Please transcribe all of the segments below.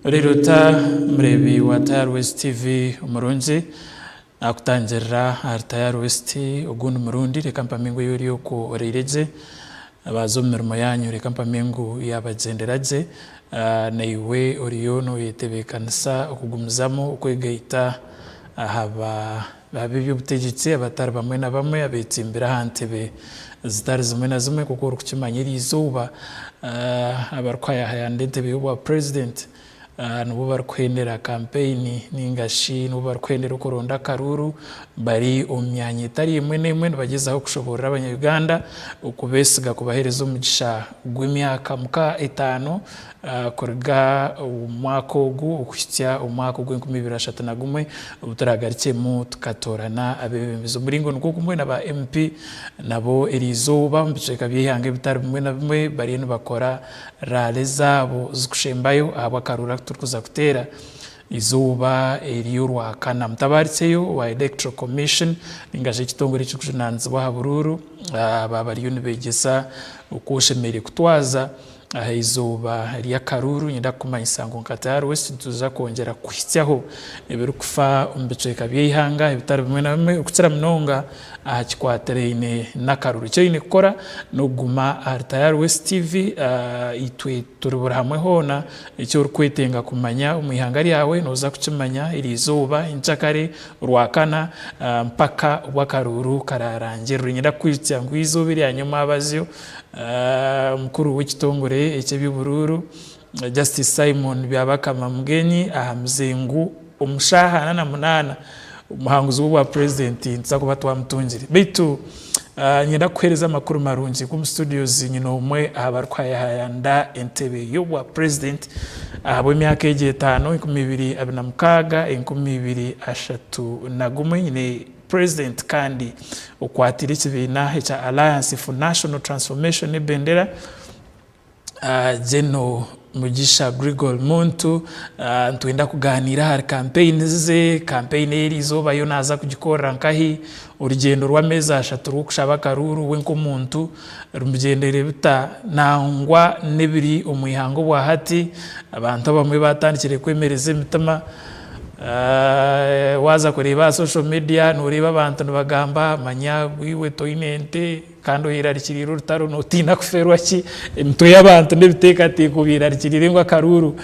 Uriruta mrebi wa Tayari West TV umurunzi akutangira Tayari West ugundi murundi reka mpamingu yuri uko oreireze abazo mirimo yanyu reka mpamingu yabagenderaje na iwe oriyono yetebekanisa okugumuzamo okwegaita ahaba babibyo butegetse abatari bamwe na bamwe abetimbira hantebe zitari zimwe na zimwe kuko urukimanyira izuba abarkwaya hayandente bwa president nubo barkwendera campaign ningashi nubo barkwendera koronda karuru bari omyanye tari imwe nemwe bagezaho kushobora abanyarwanda ukubesiga kubahereza umugisha gw'imyaka muka 5 korga umwaka ogu ukutya umwaka gw'2021 ubutaragarice mu tukatorana abebembezo muringo nuko kumwe naba MP nabo erizuba mbiceka byihange bitari bimwe na bimwe bari no bakora rale zabo zikushembayo abakarura turikuza kutera izuba eriyurwa kana mutabaritseyo wa electoral commission ningaje kitongore cy'ukujunanzwa habururu babari yunibegesa ukoshemere kutwaza izuba rya karuru nyenda kumanyisango nkatari West tuza kongera kwityaho eberu kufa umbiceka byihanga ibitari bimwe na bimwe ukutira mnonga ahakikwaterene nakaruru cyo ine kora no guma Tayari West TV itwe turubura hamwe hona icyo urukwetenga kumanya umihangari yawe noza kucimanya iri zuba inchakare urwakana mpaka wakaruru kararangira nyenda kwitya ngo izuba iri anyuma abazyo mukuru w'ikitongore ecy'eby'ubururu Justice Simon byabakama mugeni ahamzengu umushahana na munana umuhanguzi wa president nza kuba twamutungire bitu nyenda kuhereza makuru marungi ku studios nyino umwe abarkwaya hayanda entebe yo wa president abo imyaka 5 2026 2023 nyine president kandi ukwatira ikibina cha Alliance for National Transformation bendera Jeno Mugisha Grigol Muntu ntwenda kuganira hari campaign eri zoba yo naza kugikora nkahi urugendo rw'ameza 3 rukushaba karuru wenko muntu rumgendere bita nangwa nebiri umuyihango bwa hati abantu bamwe batandikire kwemereza imitima waza kureba social media nureba abantu bagamba manya wiwe toinente kandi hirarikirira urutaro notina kuferwa ki emito y'abantu nebiteka tekubira rikiriringwa karuru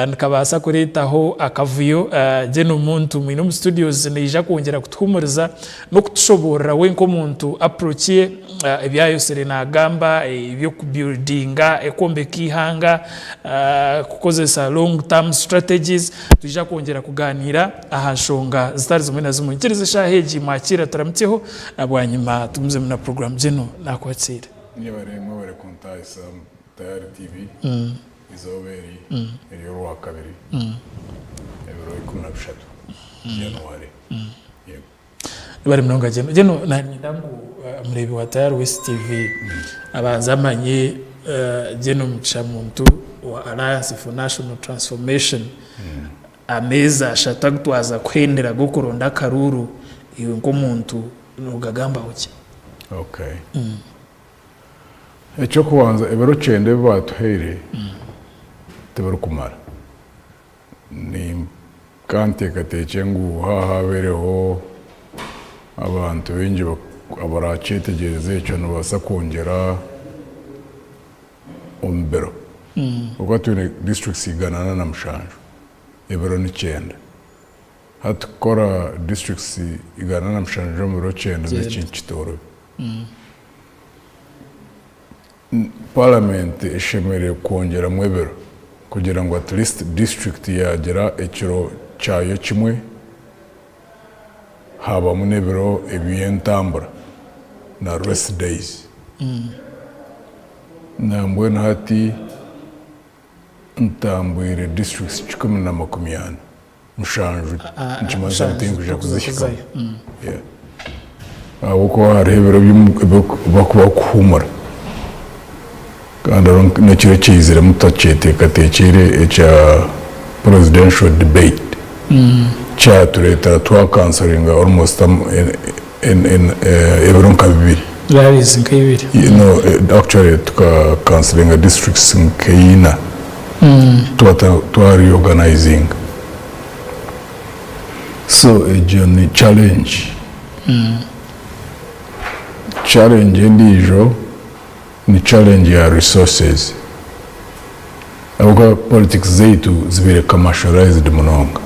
nkabasa kuretaho akavuyo je no muntu mu studios neja kongera kutumuriza no kutushobora wenko muntu approach ebyayo serena gamba ibyo kubuildinga ekombe kihanga kukozesa long term strategies tuja kongera kuganira ahashonga zitari zimwe na zimwe nkirize shaheji makira turamutseho abwanyuma tumze mu program jeno nakwatira nyabare mwabare kontaisa Tayari TV izoberi ero wa kabiri ebero 13 January yego bari mnonga jeno nanyidangu mrebi wa Tayari West TV abanzamanye jeno mchamuntu wa Alliance for National Transformation ameza shatagutwaza kwendera gukoronda karuru iwe ngo muntu nugagamba uki. Okay. Echo kubanza ebero cende batuhere tebero kumara ni kante kateche ngu habereho abantu benje abaracyetegereze cyo no basa kongera ombero uko tune district sigana na Mushanju ebero ni cyenda hatukora districts igana na Mushanju mu rocenda n'Kinchitoro Parliament ishemere kongera mwebero kugira ngo at least district yagera ekiro cyayo kimwe haba munebero ebyentambura na rest days nambwe hati ntambwire districts 10 Mushanju nchimaza ntinguja kuzishika uko harebero bakuba kuhumura kandi n'ikiro cyizire mutacete katekere echa presidential debate cha tureta twa cancelling almost in everon kabiri rarizi nk'ibiri actually tuka cancelling districts nk'ina reorganizing. So ejo ni challenge ndijo ni challenge ya resources. Avuga politics zaitu zibere commercialized munonga.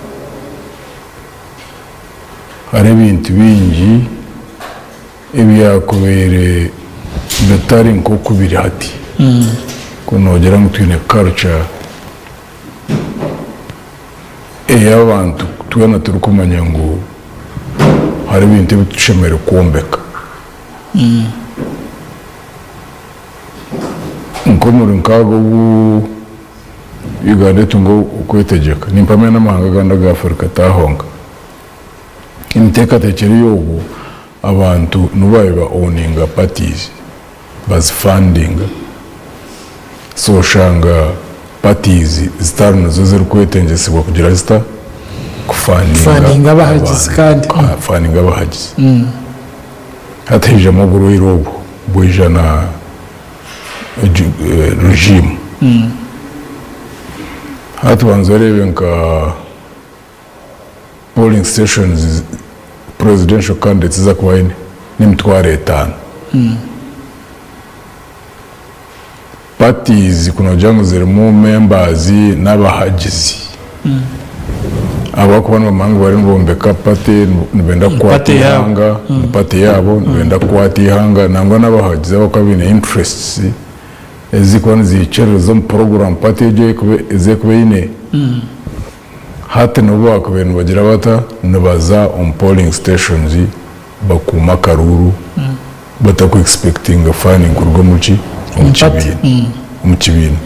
Hari ibintu bingi ebyakubere bitari nko kubiri hati kunogera ngo twine culture y'abantu tubona turi kumenya ngo hari ibintu bitushemere kuombeka nko muri nkago Uganda tungo ukwetegeka nimpamwe n'amahanga ganda ga Afrika tahonga imiteekateekero y'obu abantu nubaye ba owninga parties bazifundinga so oshanga parties zitari nazo ziri kwetengesebwa kugira zita kufundinga abahagizi kandi kufundinga abahagizi hata hijamo oburwaire obu bwija na regime hata banza barebe nka polling stations presidential candidates za kubaine n'imitwaro 5 parties kuna jango zirimo members n'abahagizi abakubona bamanga bari bombeka party nibenda kwatihanga party yabo nibenda kwatihanga nangwa n'abahagizi abakabine interests ezikwana zichero zo program party je kubeine hata nubu akubena bagira bata nabaza on polling stations bakuma karuru bataku expecting a finding kurgo muki umukibina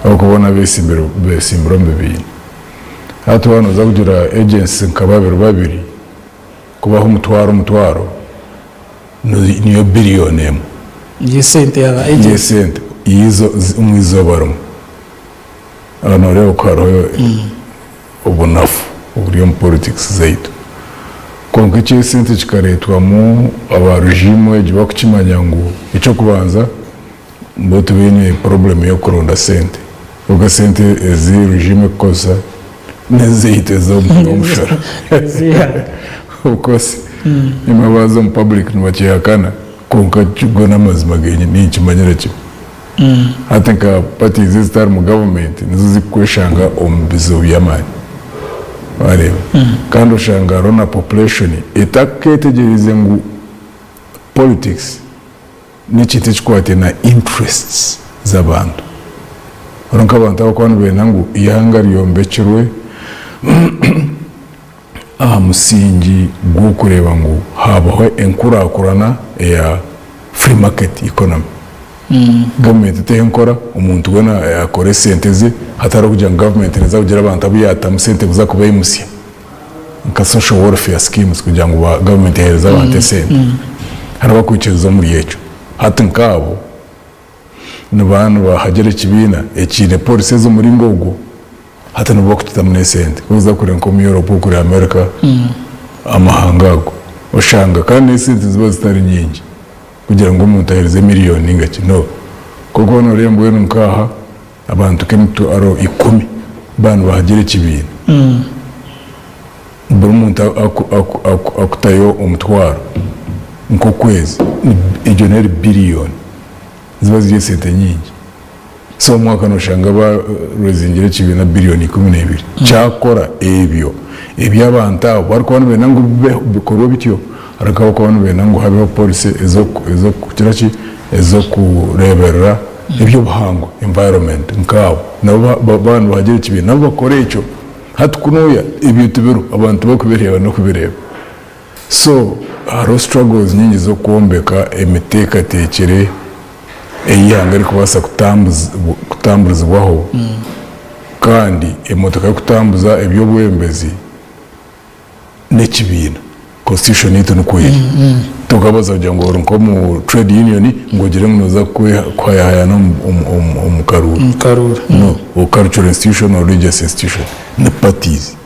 abakubona besimbiro mbibiri hata bano za kugira agents nkababiri kubaho umutwaro niyo billion yesente ya agent yesente izo umwizobaramo abantu rero kwaro ubunafu uburiyo politics zaitu konka cyo sente kikaretwa mu aba regime ejo bakukimanya ngo icyo kubanza mbo tubine problem yo kuronda sente ubwo sente ezi regime kosa nezite zo mushara ukose imabazo mu public nubakiyakana konka cyugo namazima genye ni kimanyira cyo hata nka parties zitari mu government nizo zikweshanga ombizo byamani bareba kandi ushanga rona population itaketegereze ngo politics n'ikintu kikwate na interests z'abantu ronka abantu abakwano benangu ihanga ryombekerwe musingi gwo kureba ngo habaho enkurakurana ya free market economy government itenkora umuntu ubona yakore sente ze hatari kugira government neza kugira abantu abiyata mu sente buza kuba yimusya nka social welfare schemes kugira ngo government ihereza abantu sente haraba kwiceza muri yecho hata nkabo n'abantu bahagera kibina ekine police zo muri ngogo hata nubo kutamune sente kuza kure nko mu Europe kuri America amahangago oshanga kandi sente ziba zitari nyingi kugira ngo umuntu ahereze miliyoni ngaki no kuko no rembo nkaha abantu kemtu aro 10 bantu bahagera kibina buri muntu akutayo umutwaro nko kwezi ijoneri billion ziba zigiye sente nyingi so mwaka noshanga ba rezingire kibina billion 12 cyakora ebyo abantu bari kubona benango bikorwa bityo arakaba kubona benango habeho police ezo kukiraki ezo kureberera ibyo buhango environment nkabo nabo bantu bahagera kibina nabo bakore icyo hatu kunoya ibyo tubero abantu bakubireba no kubireba so haro struggles nyingi zo kuombeka emitekatekere eyanga ariko basa kutambuzwaho kandi emotoka yo kutambuza ibyo bwembezi n'ekibina constitution yitu nukwiri tukabaza kugira ngo nko mu trade union ngo gire munoza kwayahaya no umukarura no o cultural institution or religious institution ne parties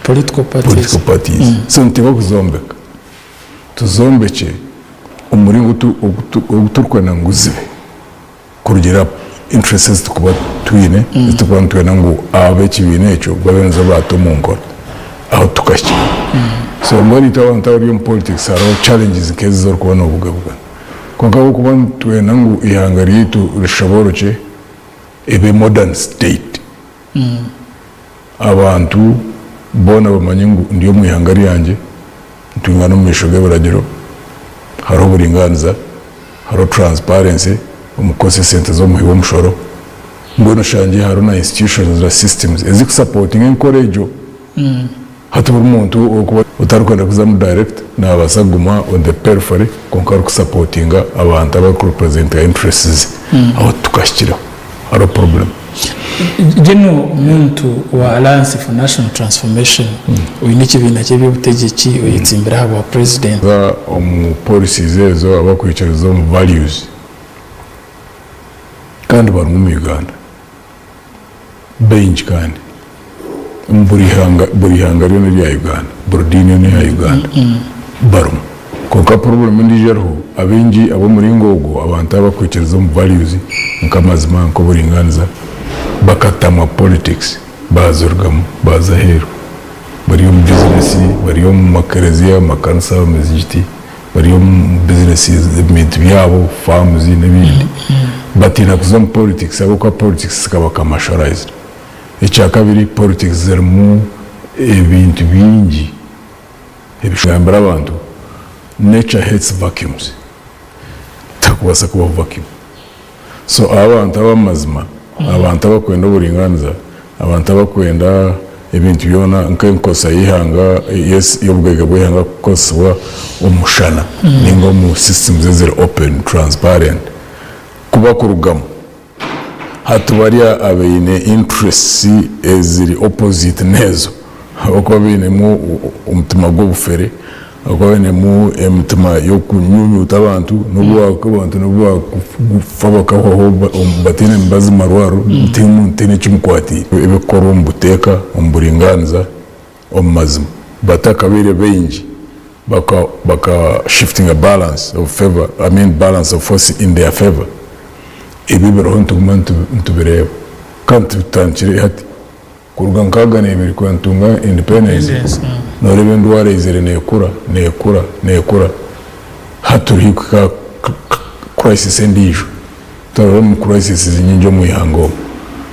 political parties so ntiba kuzombeka tuzombeke umuringo uturukwa na nguzibe kurugira interests tukuba twine tukuba twena ngo abe kibine cyo babenza bato mu ngoro aho tukashya so ngori tawanta uri mu politics aro challenges kezi zo kubona ubugabwa konka kuba twena ngo ihangari yitu rishoboroke ebe modern state abantu bona bamanye ngo ndiyo mu ihangari yanjye twingana mu mishoge baragiro haro buringanza haro transparency umukozi sente zo muhibo mushoro mbona shanje haro na institutions na systems ezik supporting encourage hatu umuntu okuba utarukwenda kuzamu direct na abasaguma on the periphery konkara ku supporting abantu aba represent interests aho tukashira haro problem geno muntu wa Alliance for National Transformation uyiniki bintu cy'ubutegetsi uyitsimbira aba president za policies ezo abakwicariza mu values kandi bari mu Uganda bench kandi buri hanga ryo rya Uganda burdini ni ya Uganda barum konka problem ndijerho abenji abo muri ngogo abantu abakwicariza mu values nkamazima nko buringanza bakatama politics bazurgamo bazahero bari mu business bari mu makereziya makanisa muzigiti bari mu businesses ibintu byabo farms n'ibindi batina kuzam politics abo politics kaba commercialized icyakabiri politics zermu ibintu bingi ebishambara abantu nature hates vacuums takwasa kuba vacuum so abantu abamazima abantu abakwenda uburinganza abantu abakwenda ibintu byona nkenkosa yihanga yes yobwega bwihanga koswa umushana ningo mu systems zero open transparent kuba kurugamo hatubaria abeine interests eziri opposite nezo uko bine mu umutima gobufere uko bine mu umutima yo kunyunyuta utabantu n'ubwako abantu n'ubwako gufabaka ho batine mbazi marwaro tine chimkwati ebekora umbuteka umburinganza omazima batakabire benji baka shifting a balance of favor balance of force in their favor ibibero ntumantu ntubireba kandi tanchire hati kuruga nkagane biri kwantunga independence no rebendu warezere nekura haturika crisis endijo tarom crisis zinyinjo mu ihango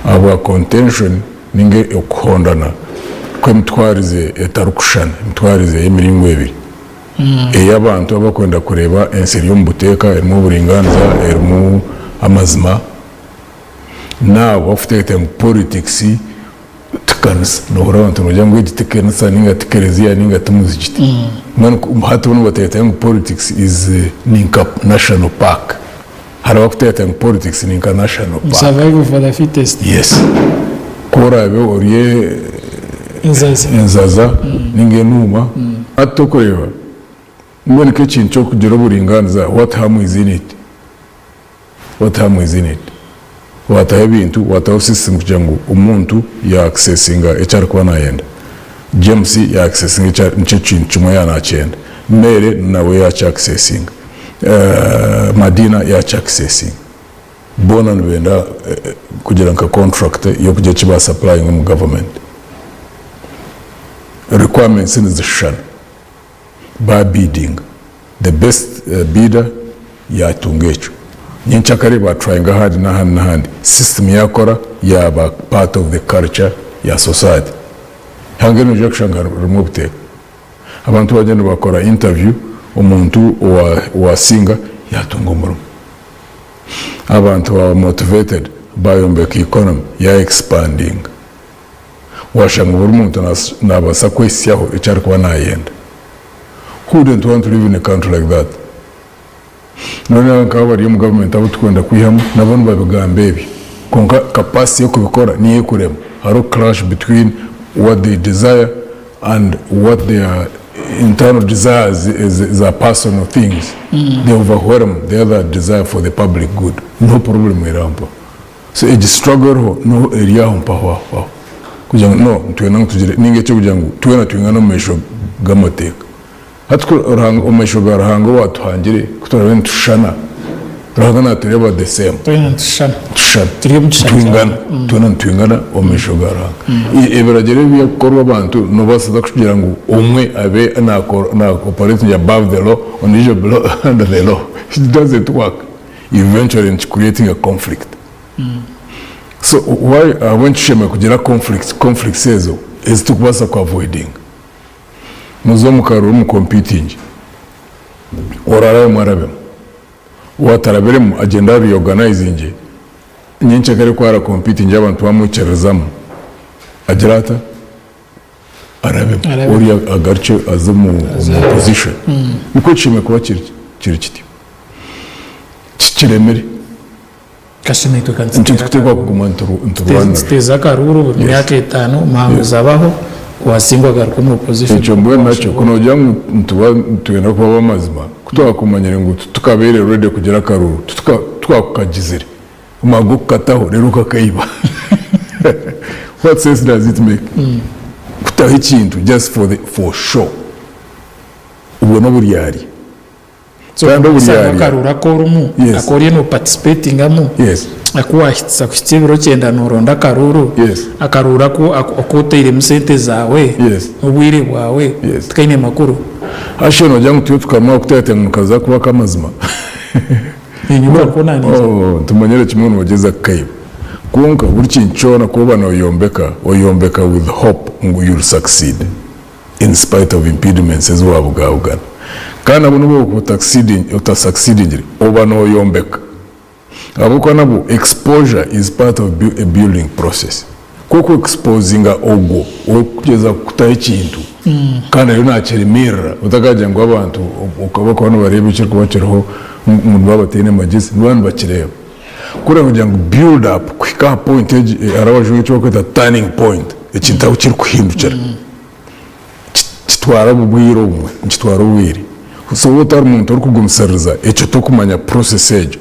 aba contention ninge okuhondana kwemtwarize etarukushana mtwarize yemiringo ebiri eyabantu abakwenda kureba enseri yombuteka mu buringanza mu amazima nawe ufite politics tukanisa nohora abantu nojyango igitekenisa ninga tekerezia ninga tumuzigiti mwana hatu bano bateta ngo politics is ninka national park hari bakuteta ngo politics ninka national park survival for the fittest yes kora be oriye inzaza ninge numa atokoreba mbone ke kintu cyo kugira uburinganza what harm is in it wataha ibintu wataha system kugira ngo umuntu ya accessinga ecyari kuba nayenda James ya accessinga ecyari nicyo kintu kimwe yanakenda mere nawe ya accessinga Madina ya accessinga bona nbenda kugira nka contract yo kujya kiba supplying mu government requirements in the shan by bidding the best bidder ya tungecho nyenchakare ba trying hard na hand system yakora ya ba part of the culture ya society hangeno jakshanga remove abantu bagenda bakora interview umuntu wa singa yatunga umurumo abantu ba motivated bayombeka economy ya expanding washanga umuntu nabasa kwesyaho icyari kuba nayenda who don't want to live in a country like that none nkaba bari mu government abo twenda kwihamu nabone babigambe ebi konka capacity yo kubikora niye kurema haro clash between what they desire and what their internal desires is a personal things they overwhelm the other desire for the public good no problem irampo so it struggle no area humpa wa kugira no twena tugire ninge cyo kugira ngo twena twingana mu mesho gamateka hatko rango umesho garango watuhangire kutora bentu shana turagana tureba the same tushana twingana omisho garanga iberagere biyakorwa abantu no basaza kugira ngo umwe abe na operating above the law on the below under the law. It doesn't work. Eventually it's creating a conflict. So why when shema kugira conflict says is to kubasa ku avoiding muzo mukaru mu competing orara mwarabe watarabere mu agenda reorganizing nyinshi kare kwara competing abantu bamucerezamo agerata arabe uri agarche azumu position niko chime kuba kiri kiti kiremere kasine to kanzi ntutekwa kuguma nturwana teza karuru myaka 5 mpamvu zabaho wasingwa garuko mu position icyo mbwe nacyo kuno jya tugenda kuba bamazima kutwakumanyira ngo tukabere ready kugera karuru twakukagizire umago kataho rero kakayiba. What sense does it make? Kutaho ikintu just for show ubona buriyari so karura korumu akoriye no participating amu akuwahitsa kukibiro cyenda noronda karuru akarura ko akoteire musente zawe ubwire bwawe tukaine makuru ashono jangu tukama kutete mukaza kuba kamazima inyuma ko nani tumanyere kimwe n'ubageza kayiba kunka buri kinchona kuba no yombeka with hope you'll succeed in spite of impediments as wabugabugana kana buno ko succeeding oba no yombeka abuko nabo exposure is part of a building process kuko exposing ogo okugeza kutaye ikintu kana yo nacherimira utakaje ngo abantu ukabako bano barebe cyo kubaciraho mu babatene magisi n'abantu bakireba kure kugira ngo build up kwika point arabaje cyo kwita turning point ikintu kiri kuhindukira kitwara ubwiro umwe kitwara ubwiri so utar umuntu uri kugumsariza icyo to kumanya process ejo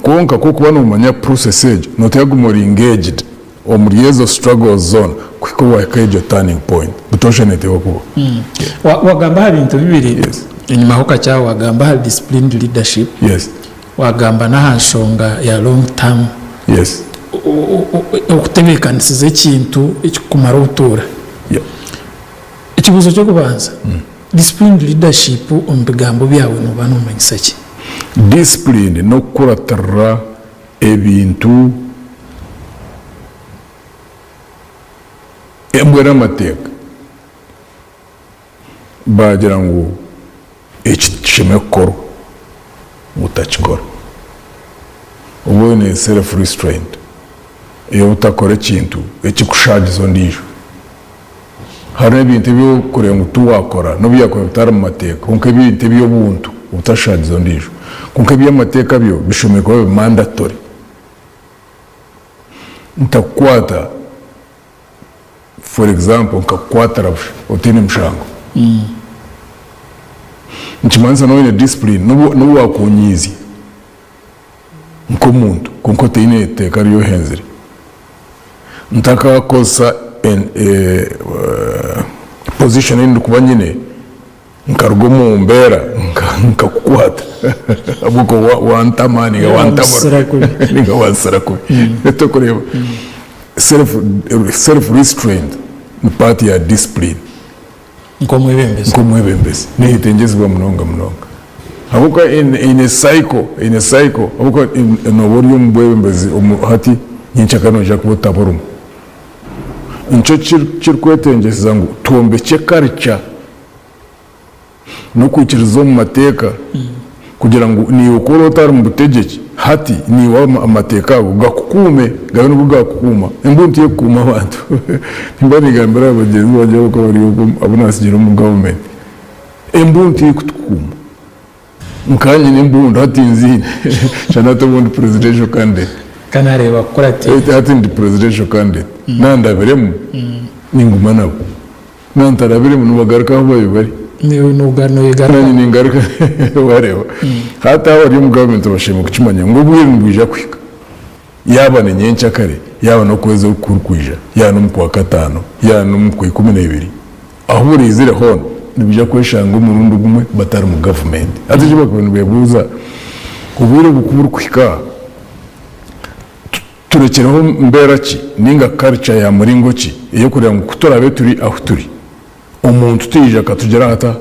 konka kuko bano umanya process ejo notagumori engaged o muriyezo struggle zone kwiko wakaje turning point butoshenete wako wagamba ibintu bibiri inyuma hoka cya wagamba disciplined leadership wagamba n'ahashonga ya long term okutebekanisiza ikintu kumara utura ikibuzo cyo kubanza disciplined leadership umbigambo byawe n'ubana umanyisaki discipline no kuratara ebintu embwera amateka bagira ngo ekishime koro utakikora ubu ni self restraint iyo utakora ikintu ekikushagizo ndijo hari ibintu byo kure ngo tuwakora no byakora bitara mu mateka kunke ibintu byo buntu utashagizo ndijo kunke byo amateka byo bishomeye kuba mandatory ntakwata for example nkakwata rabusha utine mshango nchimanza no ine discipline no wakunyizi nko muntu kunko teine teka ryo henzire ntaka kosa position indi kuba nyine nkarugo mu mbera nkakukwata abuko wantamani ga wantamara ninga wansara ko neto kureba self restraint ni part ya discipline nko mwebembezi ni itengezwa mnonga abuko in a cycle abuko no buriyo mwebembezi hati nyincha kano ja kubutaborumu nco kirkwetengeza ngo tuombeke culture no kwikiriza mu mateka kugira ngo ni ukoro utari mu butegeki hati ni wa amateka gakukume gawe n'ubugakukuma imbunti yo kuma abantu nimbani gambara abagenzi bajya ko bari abunasigira mu government imbunti kutukuma mukanye n'imbunda hatinzi cyane tubundi presidential candidate kanareba kurati hati ndi presidential candidate nanda beremu ninguma nabo nantara beremu n'ubagaruka aho bari ni unugano yigarana ni ngaruka wareba hata abari mu government bashima kukimanya ngo bwije kwika yaba ni nyencha kare yaba no kweza kurkwija ya no mu wa gatano ya no mu 12 aho burizire hono nibija kweshanga umurundo gumwe batari mu government ati jiba ko bebuza ubwire bukubura kwika turekeraho mbera ki ninga culture ya muringo ki iyo kurira ngo kutorabe turi aho turi umuntu tije akatugera hata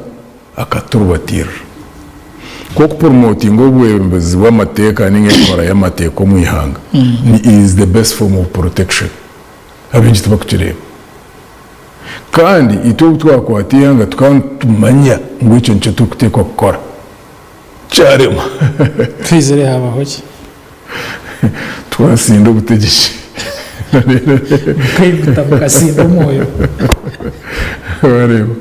akaturubatira ko promoting ubwemezi bw'amateka n'ingekora y'amateka mu ihanga is the best form of protection abinji tubakireba kandi ito twakwatihanga tukamanya ngo icyo nicyo tukutekwa gukora cyarema twizere habaho ki twasinda ubutegetsi kwibita mukasinda umwoyo bareba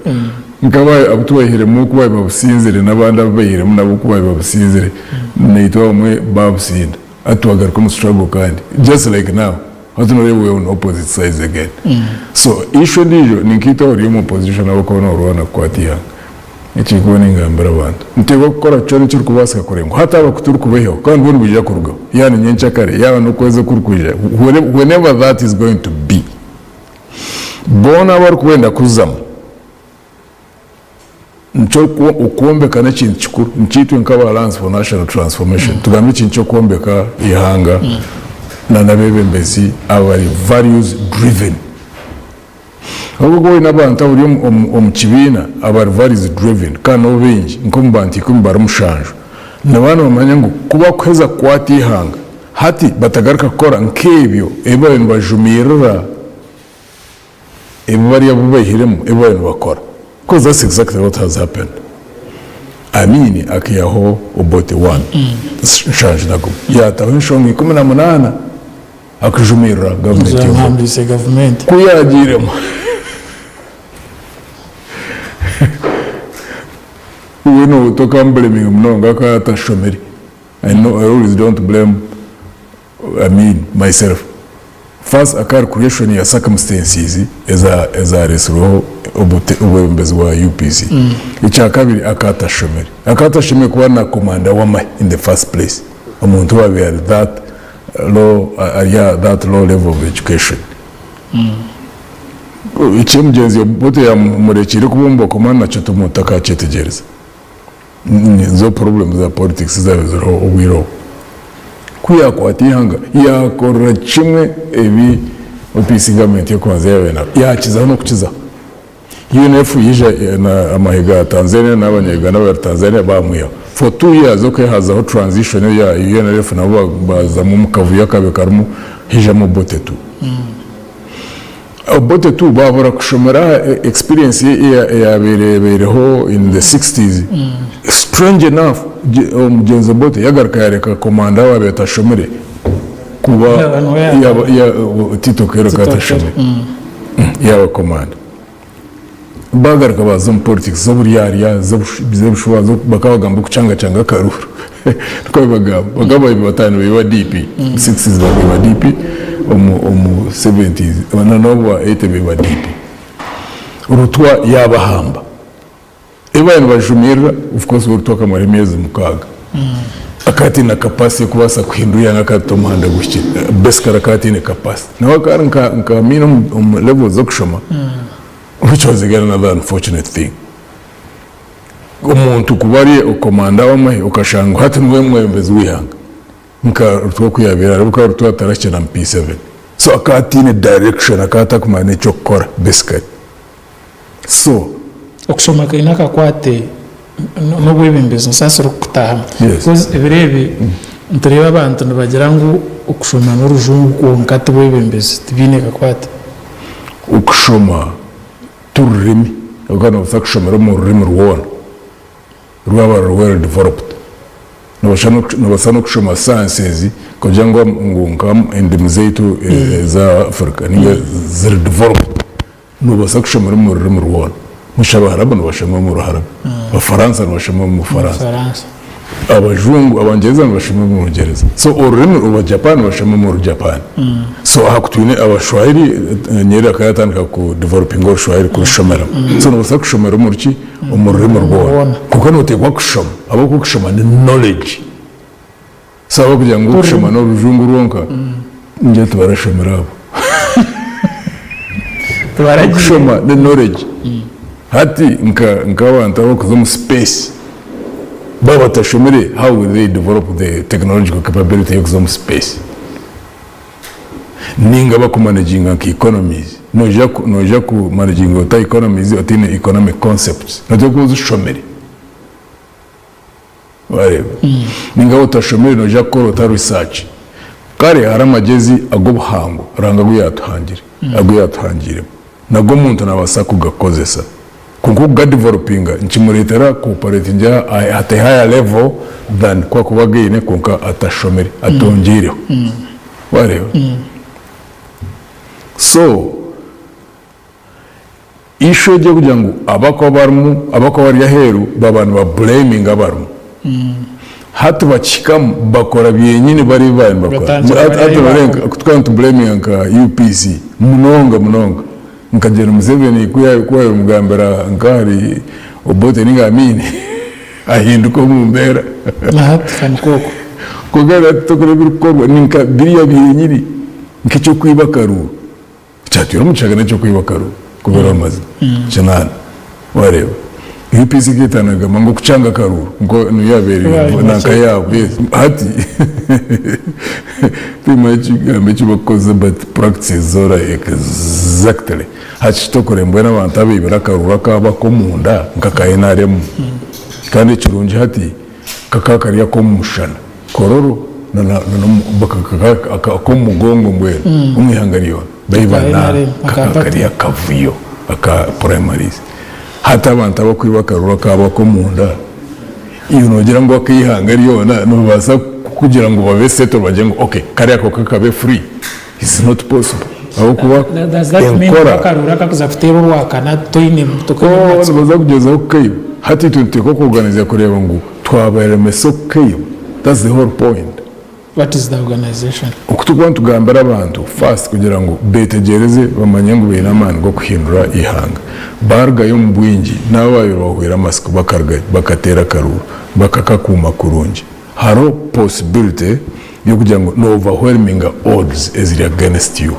nkabaye abutubahiremo kubaye babusinzire n'abandi abahiremo nabo kubaye babusinzire nitwa umwe babusinda atuhagaruka mu struggle kandi just like now hatu nore we on opposite sides again so issue ndijo ninkita uri mu position abo ko n'urwana kwatiya ikigwa n'ingambara abantu ntego gukora cyo cyo kubasika kurengo hata abakuturu kubeho kandi bone bujya kuruga yani nyencha kare yaba no kweze kurukuje whenever that is going to be bona bar kwenda kuzama ncho ukuombeka kintu kikuru nchitwe nkaba Alliance for National Transformation tugambe kintu kuombeka ihanga na nabebembezi abari values driven ahubwo n'abantu uri omukibina abari values driven kandi obengi nkombanti kumbara mushanjo nabana bamanya ngo kuba kweza kwati ihanga hati batagaruka gukora nkebyo ebabantu bajumirira ebari yabubahiremo ebabantu bakora because that's exactly what has happened. Amini akiyaho obote one change nako yata wenshongi 18 akujumira government kuyagiremo we know to come blaming mnonga ka tashomeri. I always don't blame myself. First akar creation ya circumstances as a result ubembezi wa UPC icya kabiri akatashomeri kuba na commander wama in the first place umuntu wa we that low level of education ikimugenzi bote ya murekire kubumba komanda cyo tumutaka cyetegereza zo problems za politics zabezeho ubwiro kuyakwatihanga yakora kimwe ebi OPC government yo kwanza yabena yakiza no kukiza UNF yije na amahiga Tanzania n'abanyarwanda ba Tanzania bamwiyo for 2 years okay hazaho transition ya UNF nabo baza mu mukavuya kabe karmu hije mu bote tu bote tu babura kushomera experience ya bereho in the 60s strange enough umugenzi bote yagaraka yareka komanda wa beta shomere kuba ya Tito Kero katashomere ya komanda bagaraka baza mu politics zo buriyariya zo bishoboza bakabagamba kucanga karuhu ko bagaba batanu biba DP 60s biba DP 70s bananobo 80 biba DP urutwa yabahamba ebana bajumira of course urutwa kamari mezi mukaga akati na capacity kubasa kuhinduya ngakatomhanda gushye best karakati ne capacity nawe karanka minimum level zo kushoma which was again another unfortunate thing umuntu kubari ukomanda wamahe ukashanga hati nwe mwembezi wihanga nka rutwa kuyabera ruka rutwa tarashye na P7 so akati ne direction akata kumane cyo gukora basically so okusoma kaina kakwate no bwebembezi sasa rukutaha because ebirebi ntureba abantu bagira ngo okushoma n'urujungu ko nkate bwebembezi tibine kakwate ukushoma turimi ukana usakushomera mu rurimi rwona rwaba well developed nobasano kushoma sciences kugira ngo ngungam indemnizetu za Africa ninge ziri developed nobasakushomera mu rurimi rwona mushabaharabu nobashoma mu ruharabu abafaransa nobashoma mu Faransa abajungu abangereza nobashoma mu Gereza so ururimi rwa Japan nobashoma mu Japan so hakutwine abashwahili nyera kayatandika ku developing orshwahili kushomera so nobasakushomera mu ruki umururimi rwona kuko notegwa kushoma abo kushoma ni knowledge sabo kugira ngo kushoma no rujungu ronka nje tubarashomera abo kushoma ni knowledge hati nka abantu abo kuzo mu space baba tashomere, how will they develop the technological capability of some space? Ninga ba ku managing economies, noja ku managing ota economies otine economic concepts, noja ku ushomere wareba ninga utashomere noja ko ota research kare haramagezi agobuhango ranga guyatuhangire aguyatuhangire nago muntu nabasa kugakozesa kuko ga developing nchimuretera cooperative ja at a higher level than kwa kubagine konka atashomere atongireho wareba so isho je kugira ngo abako bari yaheru babantu ba blaming abarmu hatu bachikamu bakora byenyine bari bakora atwarenga blaming nka UPC munonga nkagera Museveni kuya mugambera nkari obote ningamini ahinduko mumbera nahatkan koko kugara tokore birukorwa ninka biriya byenyine nkicho kwibakaru cyatira mucaga n'icyo kwibakaru kubera amazi cyane wareba UPC kitanaga mango kucanga karuru ngo nuyabere nakayabo hati timachi bakoze but practice zora exactly hachitokore mbona abantu abibira karuru kaba ko munda nkakayenaremu kandi kirungi hati kakakariya ko mushana kororo ko mugongo mbwera umwihangariyo bayibana kakakariya kavuyo aka primaries hata abantu abakwibakarura kaba ko munda iyo nogira ngo akihangariyo nubasa kugira ngo babe settle baje ngo okay kariya ko kakabe free it's not possible aho kuba enkora bakarura kakuza kuteba wakana toine tukaba baza kugeza okay hati tutiko organize kureba ngo twabere meso okay. That's the whole point. What is the organization? Ukutugwa ntugambara abantu fast kugira ngo betegereze bamanye ngo beramana go kuhindura ihanga. Barga yo mbwingi nabayo bahwera masiko bakarga bakatera karuru bakakakuma kurungi. Haro possibility yo kugira ngo no overwhelming odds is against you.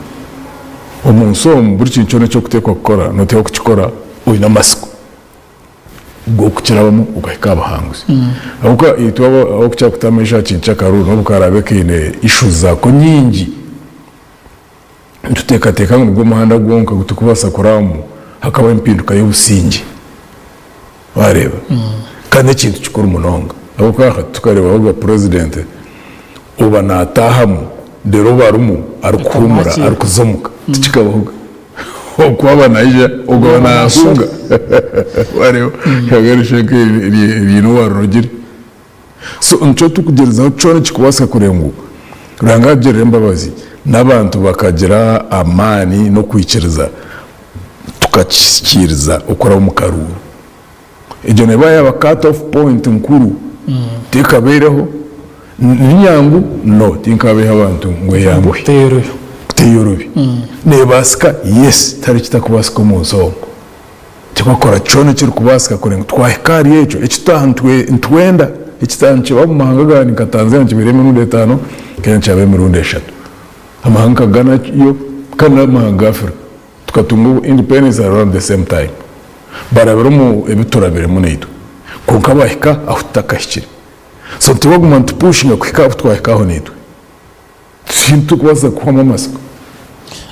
Omunso mburi kinchone cyo kutekwa gukora note okukikora oyina masiko. Go kuchirabamo ugahika abahanguzi abuka itwabo aho kucha kutamesha cinca karuru no bukarabe kine issues zako nyingi ntuteka ngo muhanda gonka gutukubasa kuramu hakaba impinduka y'ubusingi bareba kandi ikintu cikora umunonga abuka tukareba aho president uba natahamu dero barumu arukumura arukuzomuka tukikabahuga okwaba naija ogona asunga wareo yagerishe ke ibintu warogire so nco tukugereza cyo kikubasa kurengu rangagere mbabazi nabantu bakagira amani no kwikiriza tukakiriza ukora mu karuru ejo ne baya cut off point nkuru tikabereho ninyangu no tinkabe abantu ngo yangu teyorobi nebasika yes tari kitakubasika umunso cyakora cone kiri kubasika kurenga twahikari yecho ekitantwe ntwenda ekitantwe babo mahanga gani ka Tanzania kibireme mu 5 Kenya cyabe mu 3 amahanga gana yo kana mahanga Africa tukatunga independence around the same time barabero mu ebiturabere mu neito konka bahika aho takashikire so tubaguma tupushing kwika twahikaho neito sintu kwaza kwama masiko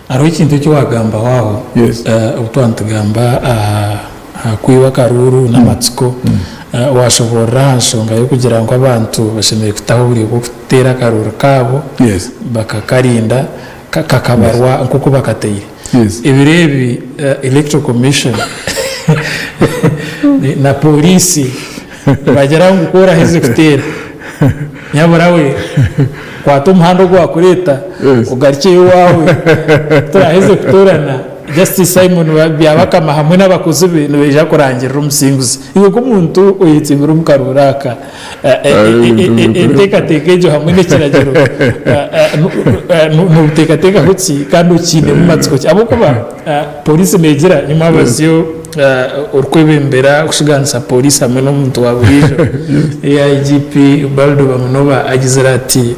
aro ikintu cyo wagamba waho yes utwantugamba kwiba karuru n'amatsiko washobora shonga yo kugira ngo abantu bashemeye kutahuri ko kutera karuru kabo yes bakakarinda kakabarwa kuko bakateye yes ibirebi electoral commission na polisi bagera gukora hizo kutera nyaburawe kwato umuhando gwa kureta ugarike wawe turaheze kutorana Justice Simon byabakama hamwe n'abakozi bintu beja kurangira umusinguzi iwe ko umuntu uyitsibira umukaruraka teka hamwe n'ikiragero no teka hutsi kandi ukine mu matsiko abo kuba polisi megira nyuma baziyo urkwebembera kushiganisa polisi hamwe n'umuntu waburijo IGP Baldo Bamunova agize ati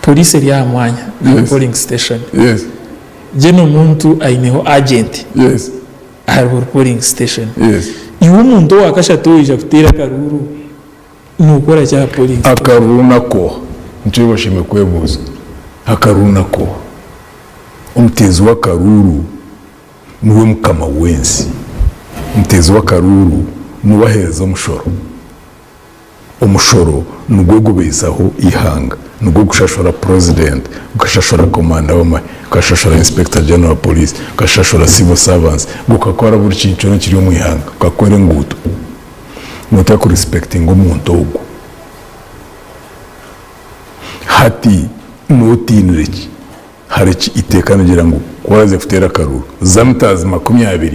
polisi ya mwanya polling station yes jeno umuntu aineho agent yes ari polling station yes iwo umuntu wakashatoje kutera karuru nukora cya polisi akaruru nako nicyo bashime kwebuza akaruru nako umutezi w'akaruru niwe mukama wensi umutezi w'akaruru nubahereza umushoro nubwo gubezaho ihanga nubwo gushashora president ugashashora komanda w'amahe ugashashora inspector general police ugashashora civil servants gukakora buri kintu kiri mu ihanga ukakora nguto muta ku respecting umuntu ogo hati notinreki hariki itekana gira ngo kwaraze futera karuru zamtazi 20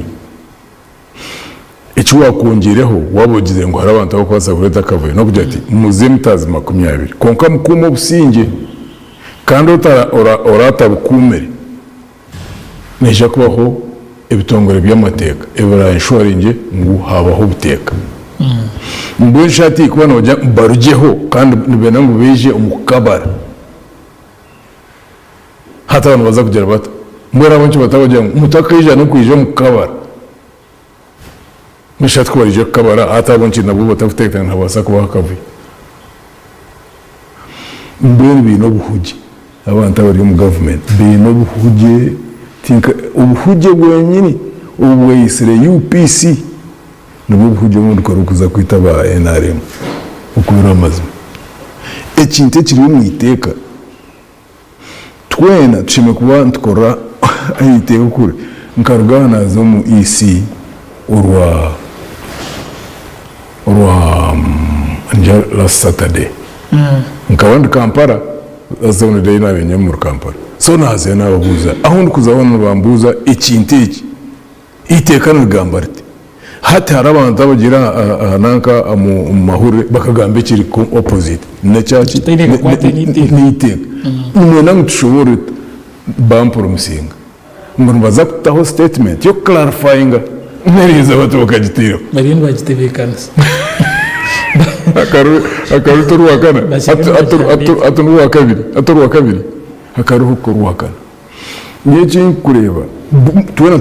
icyo wakongereho wabogize ngo hari abantu bakwasa kureta kavuye no kugira ati muzimtazi 20 konka mukumo businge kandi orata bukumere neje kubaho ibitongore by'amateka ebara inshoringe ngo habaho buteka mbwe shati kubana bajya barujeho kandi nibena ngo beje umukabara hata abantu baza kugera bato mbera bonche batabajya mutakije no kwije mukabara mishatko barije kabara hata bonche nabo batafutekana ntabasa kuba kavuye mbere bino buhuje abantu bari mu government bino buhuje tinka ubuhuje bwenyini ubweyisire UPC nubwo buhuje mu rukuza kwitaba NRM ukubira amazima ekinte kiri mu iteka twena tushime kuba ntukora ayiteka kure nkarugana zo mu EC urwa last Saturday nkabandi Kampala azone day nabenye mu Kampala so naze nababuza aho ndikuzabona bambuza ekinte iki iteka n'gambarite hati harabantu bagira nanka mu mahure bakagambe kiri opposite na cyaci n'iteka umwana mutushobora bampura musinga ngo baza kutaho statement yo clarifying neriza bato bakagitira barindi bagitebekana akaru turuwakana aturuwa kabiri akaruhu kuruwakana niyo kureba tubona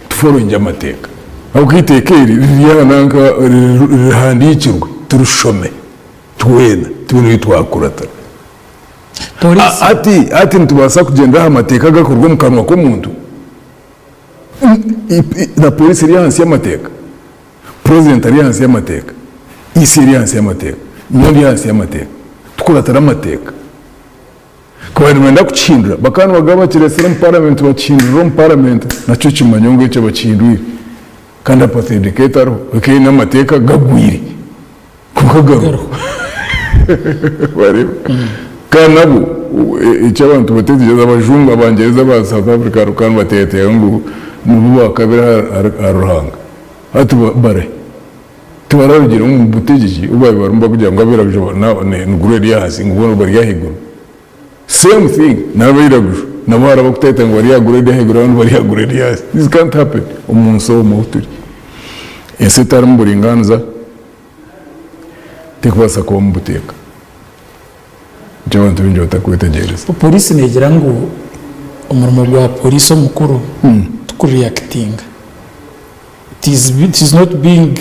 tuforonje amateka aho kwitekeri riyananka rihandikirwe turushome twena tubone twakurata ati ntubasa kugenda amateka gakorwa mu kanwa k'umuntu na polisi iri hansi y'amateka president ari hansi y'amateka isi iri hansi y'amateka nyoni hansi y'amateka tukuratara amateka kwa nimenda kuchindura bakana bagaba kiresera mu parliament bachindura mu parliament naco kimanyongo cyo bachindura kandi apatindikator okay n'amateka gagwiri kukagaro bari kanabo icyo abantu bategereje abajungu abangereza ba South Africa rukana batete ngo nubu akabira aruhanga ati bare tubararugira mu butegereje ubaye barumba kugira ngo abirabije ngureri yahasi ngubona bari yahigura same thing nabayiraguje nabo harabakuteta ngo bari yagureri yahigura abantu bari yagureri yahasi this can't happen umunso w'umuturi ese taramburinganza tekubasa kuba mu buteka abantu binjye batakwitegereza polisi negira ngo umurimo gwa polisi mukuru reacting it is not being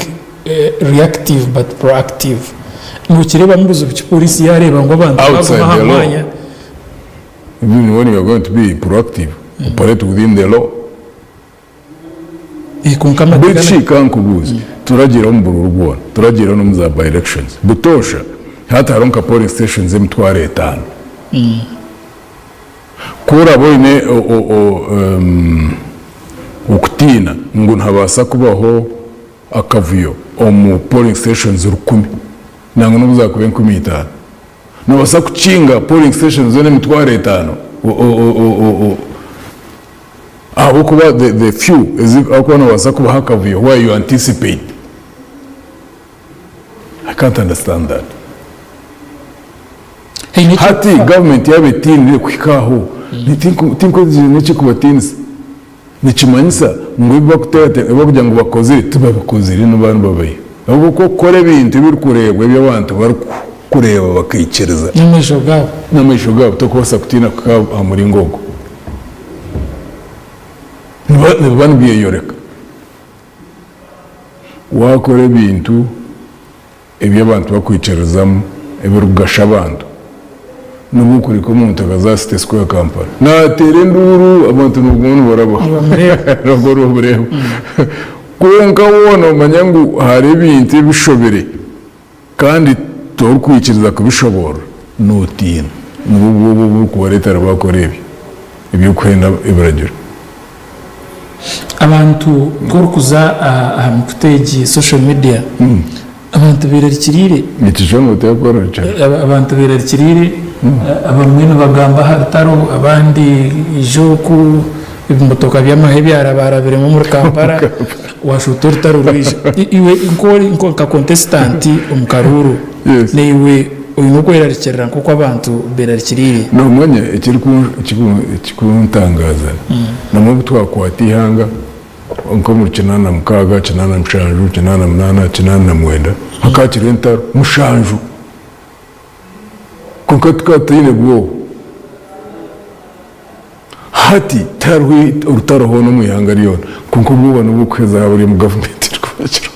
reactive but proactive nukireba mbizo polisi yareba ngo abantu bagumahanya even when you are going to be proactive operate within the law kunkama kankubuzi turagira mu bururubona turagira no mu za by elections butosha hata haronka polling stations emtware 5 kura boine ukutina ngo ntabasa kubaho akavuyo mu polling stations 10 nango nubuza kuba 15 nabasa kucinga polling stations zone emtware 5 aho kuba the few ako nabasa kuba hakavuyo where you anticipate. I can't understand that. Hati government yabe tini kwikaho nitinko n'iki kubatinza nikimanyisa ngo bakutete bakugira ngo bakoze tubabakozire n'abantu babaye ahubwo ko kore ibintu biri kurebwa by'abantu bari kureba bakicereza n'amasho gabo to kosa kutina kwa muri ngogo nibanbiye yoreka wakore ibintu ibyo abantu bakwicarizamo ibirugasha abantu n'ubukuri ko umuntu akazasite square Kampala natera induru abantu n'ubuntu barabaho nabwo bureba kunka wona umanya ngo hari ibintu bishobere kandi tori kwikiriza kubishobora nutina n'ubu kuba leta bakoreye ibyo kwenda ibiragira abantu kurukuza mukutegi social media abantu birarikirire nikijano tekora cyane abantu birarikirire abamwe bagamba hataro abandi ijoku ibimotoka by'amahebi arabarabire muri Kampala washutora tarurije iwe inko ka contestant umukaruru niwe uyu kwirarikirira kuko abantu birarikirire no mwanya ikikuntangaza namwe twakwatihanga nko mu kinana mukaga kinana mushanju kinana munana kinana mwenda hakakire ntaro mushanju kuko twatine bwo hati tarwi urutaroho no muyanga riyo kuko bwo n'ubukweza buri mu government rwacyo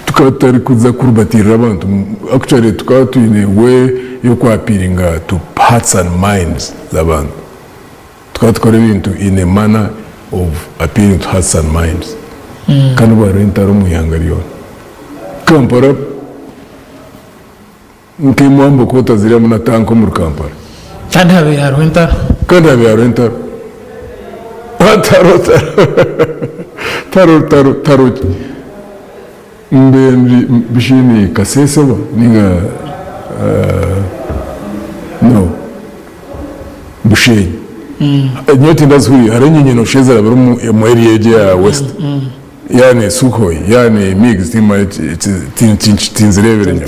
tukatari kuza kurubatira abantu actually tukatine we yo kwapiringa to hearts and minds z'abantu tukatwara ibintu in a manner of appealing to hearts and minds kandi bari ntaro muyanga riyo Kampala nk'imwambo ko tazira mu natanko mu Kampala kandi habera rwenta taro mbendi bishini kaseseba ninga no bushenyi nyoti ndazuri harenye no shezera bari mu area ya west yani Sukhoi yani mix tinzireberenya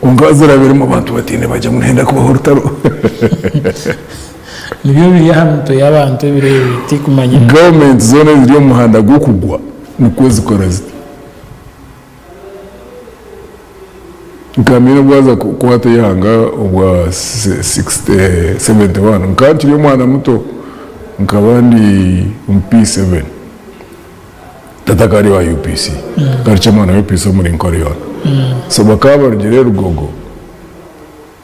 ungazira biri mu bantu batine bajya munenda kuba hortaro nibyo biri hamto y'abantu bireti kumanya government zone ziri muhanda gukugwa mukwezi korazi nkamira bwaza kwata yanga ubwa 71 nkakiri mwana muto nkabandi P7 tatakari wa UPC karchama na UPC muri Korea so bakaba rugere rugogo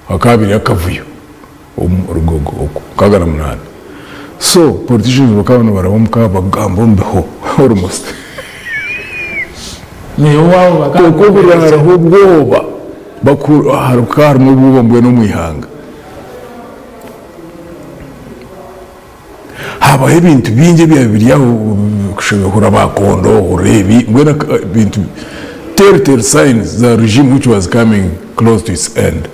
akabiri akavuyo rugogo uko kagara munana so politicians bakaba barabomka bagambo mbeho almost niyo wao bakaba haraho ubwoba bakuru harukar mu bubombe no mwihanga haba ibintu binje byabiriyaho kushobora bakondo urebi ngwena bintu telltale signs the regime which was coming close to its end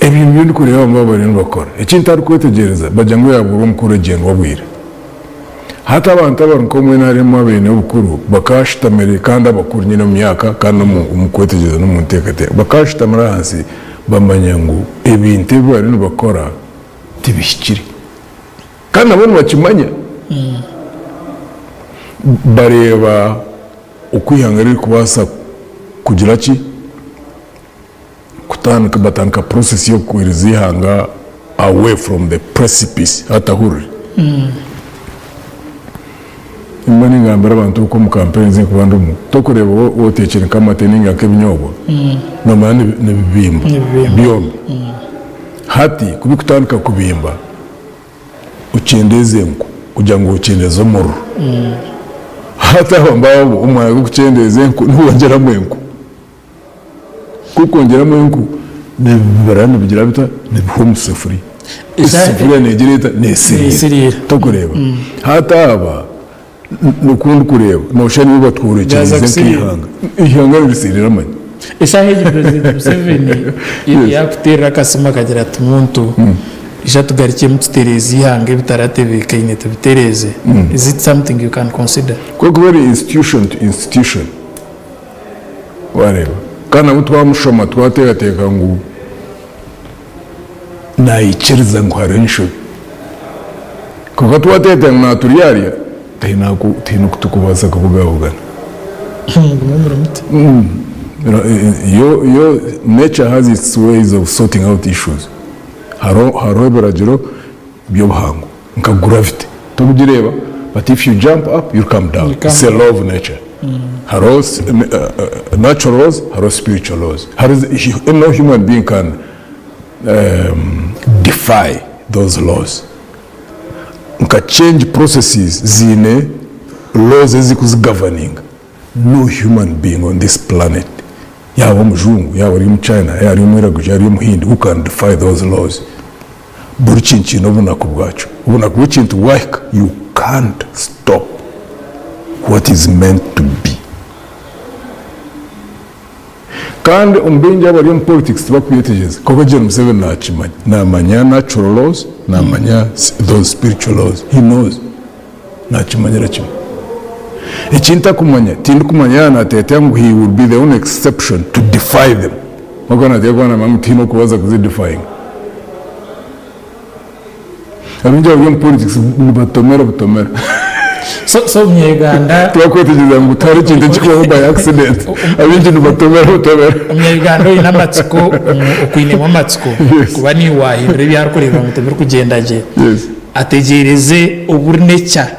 ebintu byo kureba mbabare n'abakora ikintu ari kwetegereza bajya ngo yabura umukuru gendo wabwira hata abantu ko mwe narimo abene ubukuru bakashitamere kandi abakuru nyine mu myaka kandi mu kwetegereza no mu ntekate bakashitamara hasi bamanya ngo ebintu bari n'abakora tibishikiri kandi abantu bakimanya bareba ukwihangana kubasa kugira ki batanka process yo kwizihanga away from the precipice atahuri imani ngambara abantu ko mu campaign ze kubandu mu to kureba wo tekere kamateninga k'ibinyobo no mani n'ibibimba byombi hati kubikutanka kubimba ucendeze nko kugira ngo ucendeze umuru hata bambaho umwana gucendeze nko ntiwongera mwenko kukongera mwenko ne barana bigira bita ne homusefuri isefuri negereta nesiri to kureba hata aba nukundi kureba no shani bibatwurekeze nkihanga ihanga risirira manye isaheje president Museveni yakutera kasima kagira ati umuntu ishatugarike mutitereze ihange bitaratebeka inete bitereze is it something you can consider koko very institution to institution wareba kana mutwa mushoma twategateka ngo nayikiriza ngo harensho koko twatete na turiyariya tino kutukubaza kubugabugana yo nature has its ways of sorting out issues haro baragiro byo buhango nka gravity tugireba but if you jump up you come down. It's a law of nature hariho natural laws, hariho spiritual laws. No human being can defy those laws. Nka change processes zine laws ezikuzigoverning. No human being on this planet, yaba umuzungu, yaba ari mu China, yaba ari mu Iraq, yaba ari mu Hindi, who can defy those laws. Buri kintu ubona ku bwacu, ubona ku kintu wahika, you can't stop what is meant to be. Kandi umbinja bari mu politics bakwiyetegeza koko John Museveni nakimanya namanya natural laws, namanya those spiritual laws. He knows nakimanyira kimwe. Ikinta kumanya tindi kumanya na tete ngo he will be the only exception to defy them. Magana tegwana mamutino kubaza kuzidefying. Abinja bari mu politics butomera. So Munyarwanda twakwetegeza ngo utari kintu kikubaho by accident. Abinji butomera. Munyarwanda inamatsiko ukwinemo amatsiko kuba ni wahindura ibyakorera mutemera kugendaje. Ategereze uburnecha.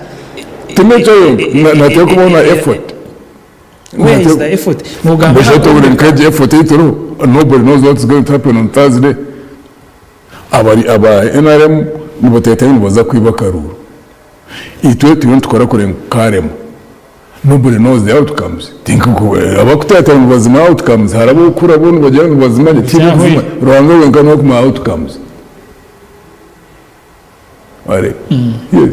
Tumecho nataka kubona effort. Where is the effort? Mugamba will encourage effort through. Nobody knows what's going to happen on Thursday. Aba NRM mubatetanye baza kwiba Karuru. Itwe tukora kure Karemo. Nobody knows the outcomes. Think abakutata mu bazima outcomes harabo kura bontu bajya mu bazima n'itiri ruhanga wengana ku outcomes. Are. Yes.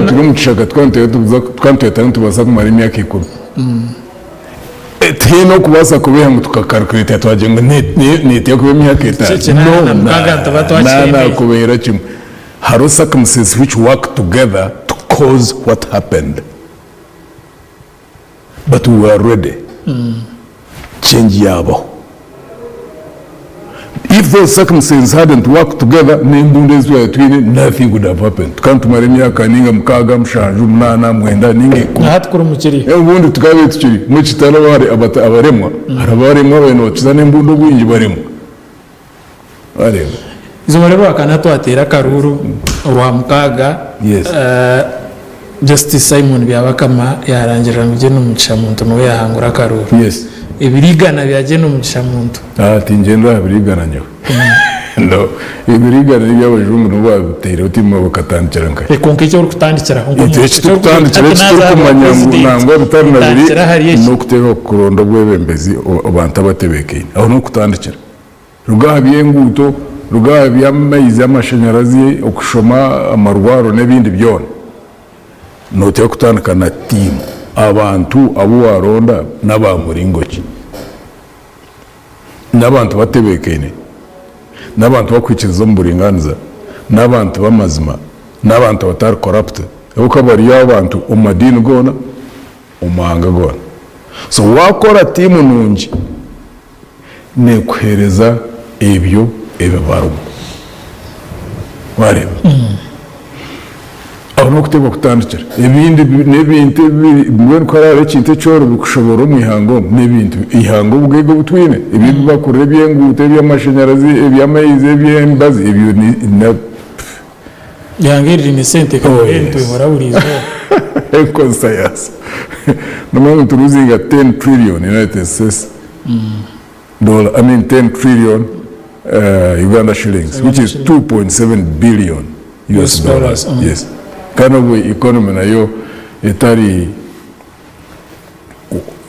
Turi mu kishaka twanteye tubaza kumara imyaka 10. Tino kubasa kubeha ngo tukakalculate twaje ngo nite kube imyaka 5. No kubera kimwe. Haro circumstances which work together to cause what happened. But we were ready. Change yabo. If those circumstances hadn't worked together, nothing would have happened. Can't marry me, Kaninga, Mkaga, Mshanju, Mnana, Mwenda, Ningi. Not Kurumuchiri. I want to carry it to you. Much Talavari about Avarema. Avarema, and what's the name of the wind, Varema. Zomero akanato atera Karuru, wa Mkaga. Yes. Justice Simon byabakama yarangira ngo geno mugisha muntu no yahangura Karuru. Yes. Ibirigana byageno mugisha muntu. Tingendwa ibirigana nyo. No, ibirigana by'abajungu no babitera utima bakatandikira nka. Konke cyo kutandikira ngo cyo kutandikira kumanya nangwa bitarunabiri no kutego kuronda bwebembezi abantu abatebekeye. Aho no kutandikira. Rugabiye nguto, rugabiye amayizi amashanyarazi okushoma amarwaro n'ebindi byone. Note kutandikana team. Abantu abo waronda n'abamuringoki n'abantu batebekene n'abantu bakwikiriza mu buringaniza n'abantu bamazima n'abantu batari corrupt uko bari y'abantu umadini gona umanga gona so wakora timu nungi ne kuhereza ebyo barumu wareba no kuteba kutandikira ibindi n'ibintu bimwe kwarare kintu cyoro bikushobora mu ihango n'ibintu ihango bwego butwine ibintu bakore byengute by'amashanyarazi by'amayize by'embazi ibyo ni yangirira ni sente kandi waraburizo ekonsayas no turuzinga 10 trillion United States dollar, I mean 10 trillion Uganda shillings, which is 2.7 billion US dollars. Yes. Kind of economy na yo etari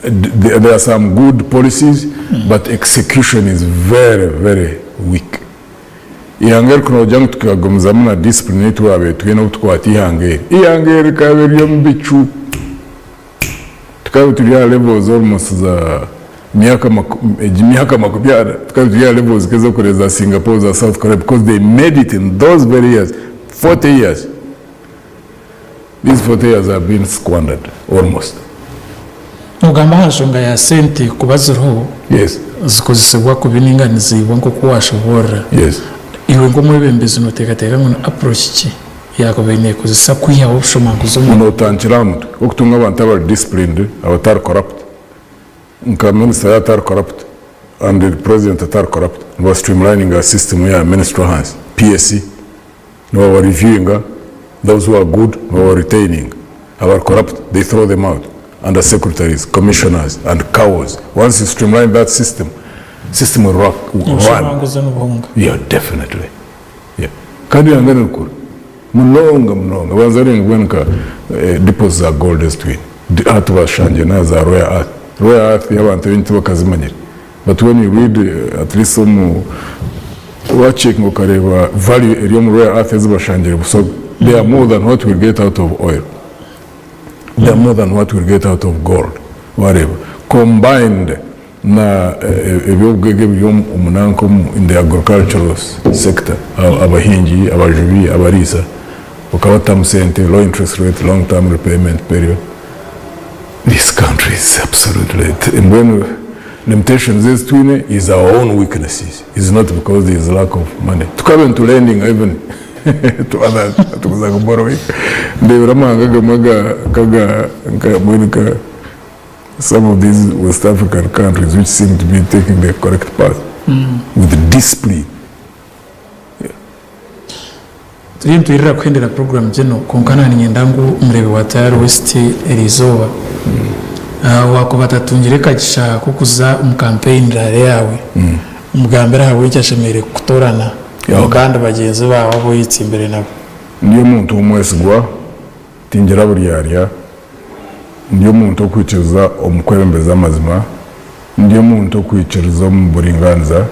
there are some good policies but execution is very very weak. Ihanger kuno jangu tukagomza muna discipline yetu abe twena utkwati ihanger kabiri mbichu tukabe turi levels almost za miaka makubyara tukabe turi levels kezo kureza Singapore za South Korea because they made it in those very years 40 years. These 40 years have been squandered, almost. Ugamba hashonga ya sente kubaziro. Yes. Zikozesebwa kubininganiza ibonko kuwashobora. Yes. Iwe ngo mwebembeze no tekateka ngo approach ki yakobene kuzisa kwiha option mankuzo no tanchiramut okutunga abantu aba disciplined abatar corrupt. Minister atar corrupt and the president atar corrupt was streamlining our system ya minister hands PSC no reviewing those who are good or retaining are corrupt, they throw them out under secretaries, commissioners, and cowards. Once you streamline that system will run. Yeah, definitely. Yeah. Kandi yangana ukuri. Munonga. Wazari ngwenka deposits are goldest twin. Hatu bashanje na za Royal Earth. Royal Earth y'abantu bintu bakazimanyira. But when you read at least some watching ukareba value eri mu Royal Earth zibashangira busogo, they are more than what we get out of oil. They are more than what we get out of gold. Whatever. Combined na ebyobwege byo umunanko in the agricultural sector, abahingi, abajubi, abarisa, ukabata sente, low interest rate, long term repayment period. This country is absolutely, and when limitations is twine is our own weaknesses. It's not because there is lack of money. To come into lending even to others, to borrowing. They were some of these West African countries which seem to be taking the correct path with discipline. Tuirira kuhendera program jeno konkana ni nyendangu mrebe wa Tayari West Elizoba wako batatungireka gisha kukuza campaign rare yawe umugambera hawe cyashemere kutorana kandi bagenzi bawo boyitse imbere nabo niyo muntu umwesigwa tingira buriyarya ndiyo muntu okwicuza omukwembeza amazima ndiyo muntu okwicuza mu buringanza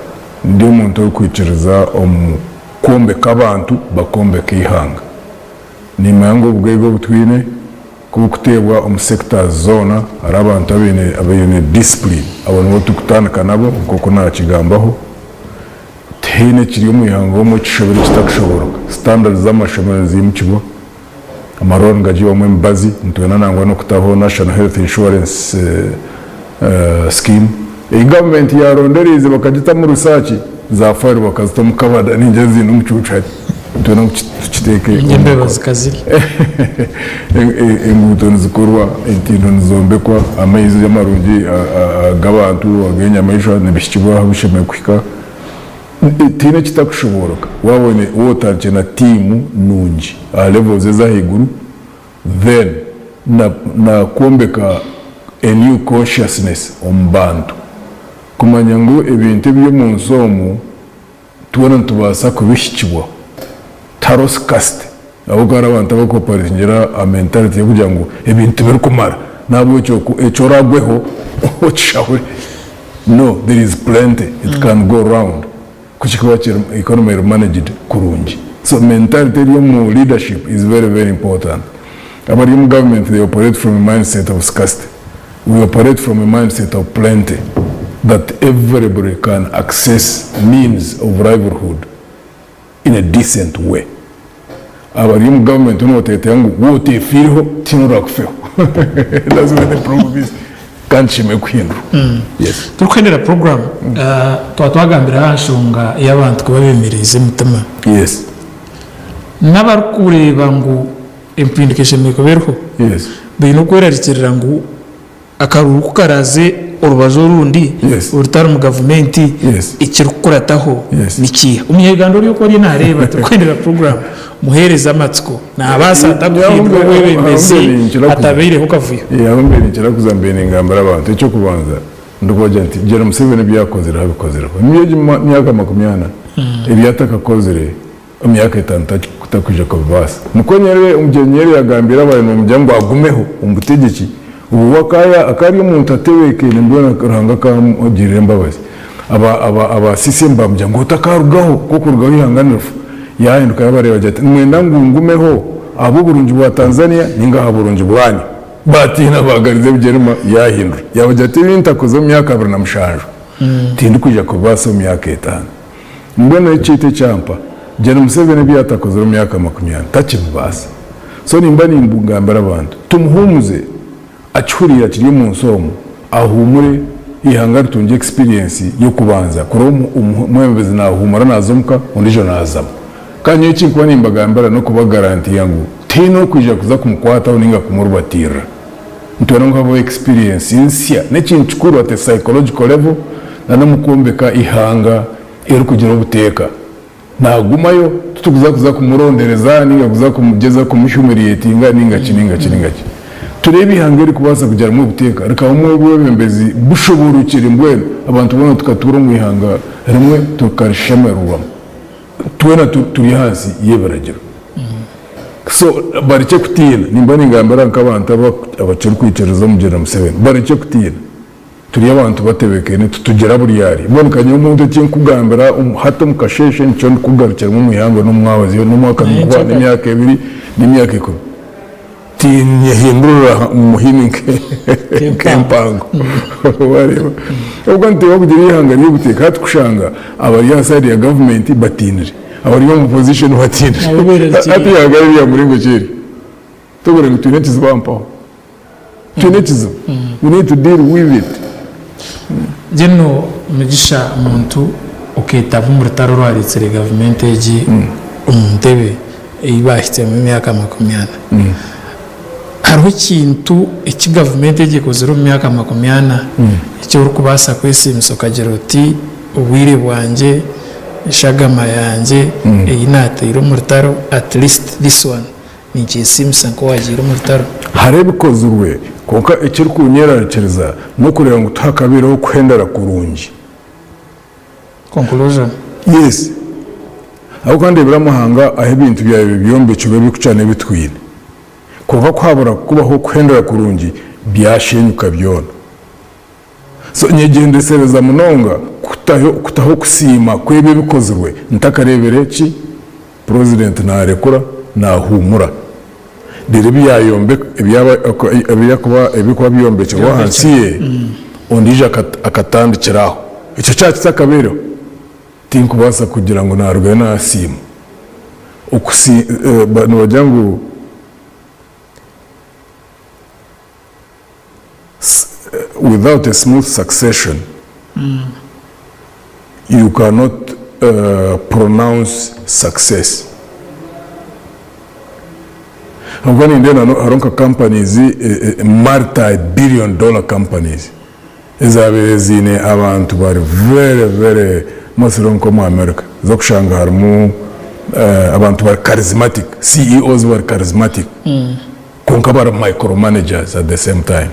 ndiyo muntu okwicuza omukombeka abantu bakombeka ihanga ni mango bwego butwine kubukutebwa omusector zona ari abantu abene discipline abantu botukutandika nabo koko nta kigambaho tene kiri mu ihanga mu kishobora kitakushoboroka standards z'amashanyarazi mu kigo amaron ngaji wa mwembazi ntwana nangwa no kutaho national health insurance scheme government ya rondereze bakagita mu research za fari bakazita mu kabada n'ingezi no mu cyucari ntwana kiteke nyembe bazikaziri inguto nzikorwa intino nzombekwa amaizi y'amarungi agabantu agenya amaisha nebishikibwa bishemeye kwika tine kitakushoboroka wabone wotaje na timu nungi a levels za higuru then na kuombeka a new consciousness ombantu kumanya ngo ebintu byo mu nsomo tubona tubasa kubishikibwa taros cast abo gara abantu bakoparingira a mentality yo kugira ngo ebintu biri kumara nabo cyo ragweho ocyawe no there is plenty it can go round kuchikwa economy managed kurungi. So mentality of leadership is very, very important. Our government, they operate from a mindset of scarcity. We operate from a mindset of plenty, that everybody can access means of livelihood in a decent way. Our government, you know, what they feel, that's what the problem is. Yes. Tukwendera program twatwagambira hashunga y'abantu kuba bemereze mutima. Yes. N'abakureba ngo implication mikoberho. Yes. Bino kwerarikirira ngo akaruhuko karaze urubazo rundi urutara mu government ikirukurataho niki umyegando ryo ko ari nareba tukwendera program muhereza amatsiko na abasata kwibwe webemezi atabire hukavuyo mbere ngira kuzambene ngambara abantu cyo kubanza ndukoje nti gera Museveni byakozera habikozera niyo myaka 80 ibyataka kozere imyaka 5 kutakuje ko basa mukonyere umgenyere yagambira abantu mu muryango agumeho umbutegeki ubu wakaya akari umuntu ateweke ndibona karanga kamugirire mbabazi aba CCM bamujya ngo utakarugaho kuko rugaho ihanganirfu yahinduka yabareba jati mwenda ngumeho abo burungi bwa Tanzania ninga haburungi bwanyu batina bagarize bjerema yahindura yabajati bintakoze mu myaka 2 namushanjo tindi kujya kubasa mu myaka 5 mbona icite cyampa jana Museveni byatakoze mu myaka 20 takibasa so nimba nimbugambara abantu tumuhumuze achuriya kiri mu nsomo ahumure ihanga rutunje experience yo kubanza kuri umwembezi na humura nazumka undi jo nazama kanyo iki kwa nimbagambara no kuba garanti yangu tino kujya kuza kumukwata uninga kumurubatira ntwana ngabo experience insya nekintu kikuru at psychological level na namukombeka ihanga eri kugira ubuteka nagumayo tutukuza kuza kumurondereza ninga kuza kumugeza kumhumiliatinga ninga kininga turebe ihangari kubasa kugera mu buteka rikabamo ubwebembezi bushoborukira imbwene abantu bona tukatura mu ihanga rimwe tukarishemerwa tubona turi hasi yebaragiro so barike kutina nimba ningambara nk'abantu abacuru kwicereza mu General Museveni barike kutina turi abantu batebekene tutugera buri yari bonekanye umuntu cyo kugambara hata mukasheshe cyo kugarukira mu ihanga no mwabazi no mwaka n'imyaka 2 n'imyaka 10 tinye hindura umuhininke kempango wareba ubwo ntiwe kugira ihanga ryo guteka hatukushanga abari inside ya government batinire abari mu position batinire ati yagari ya muringo kiri tugore ngo tunetize bampaho tunetize we need to deal with it jeno mugisha umuntu ukitaba mu rutaro rwaritse government eji umuntebe ibahitse mu myaka 20 hariho ikintu iki gavumenti gikoze mu myaka 20 icyo uri kubasa kwesimuso kagero uti ubwire bwanjye ishagama yanjye iyi natiro mu rutaro at least this one ni gisimusa ko wagira mu rutaro harebe kozurwe konka icyo kunyerarekereza no kureba ngo twakabiraho kwendara kurungi conclusion yes aho kandi biramuhanga aho ibintu byawe byombe cyo bikucane bitwine kuva kwabura kubaho kwendera kurungi byashenyuka byona so nyegendesereza munonga kutaho kusima kwebe bikozerwe ntakarebere ki president narekura nahumura dere byayombe ebikuba byombe cyo hansiye ondije akatandikiraho icyo cyatsi cyakabero tinkubasa kugira ngo narwe nasima ukusi bajya ngo without a smooth succession, you cannot pronounce success. I'm going to Aronka companies, multi-billion-dollar companies. Ezabezine abantu bari very much mu America. Zokushanga harimo abantu bari charismatic, CEOs were charismatic. Konka bari micromanagers at the same time.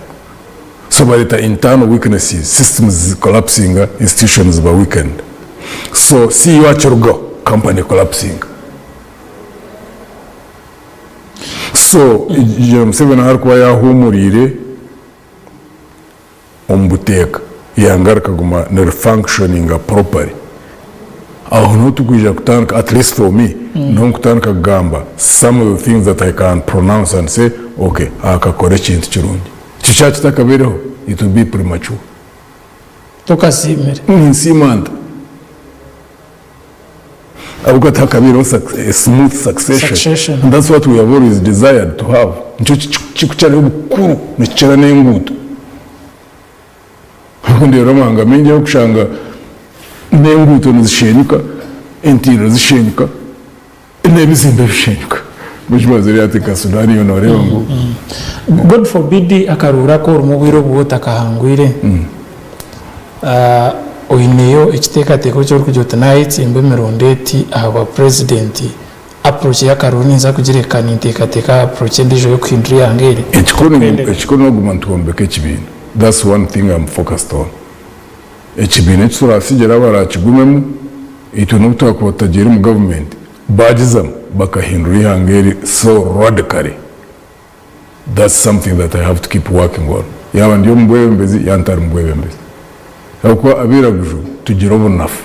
So by the internal weaknesses, systems collapsing, institutions were weakened. So CEO achurugo, company collapsing. So Museveni harikuba yahumurire ombuteka yangaruka guma ne functioning properly. Aho ntukwija kutandika, at least for me, ntukutandika kugamba some of the things that I can pronounce and say, okay, akakore ikintu kirungi. Chichachi takabereho, it will be premature. Tokasimere. Nsimanda. Abuka takabereho a smooth succession. And that's what we have always desired to have. Ncho chikuchale bukuru, nichara n'enguto. Ndi ramanga menye okushanga n'enguto nizishenyuka, entiro zishenyuka, n'ebizimbe bishenyuka. Mushibazeri ati kasunari yonoreba ngo God forbid akarura ko rumubiro buota kahangwire oineyo ikitekateko cyo kujyota night imbe merondeti aba president approach yakaruni nza kugirekana intekateka approach ndijo yo kwindri yangere ekikono gumantuombeke kibintu. That's one thing I'm focused on. Ekibintu turasigera barakigumemu itunuto akotagera mu government bagizamu bakahindura ihangeri so radically. That's something that I have to keep working on. Yaba ndiyo mbwebembezi yantari mbwebembezi. Akuba abiraguju tugira obunafu.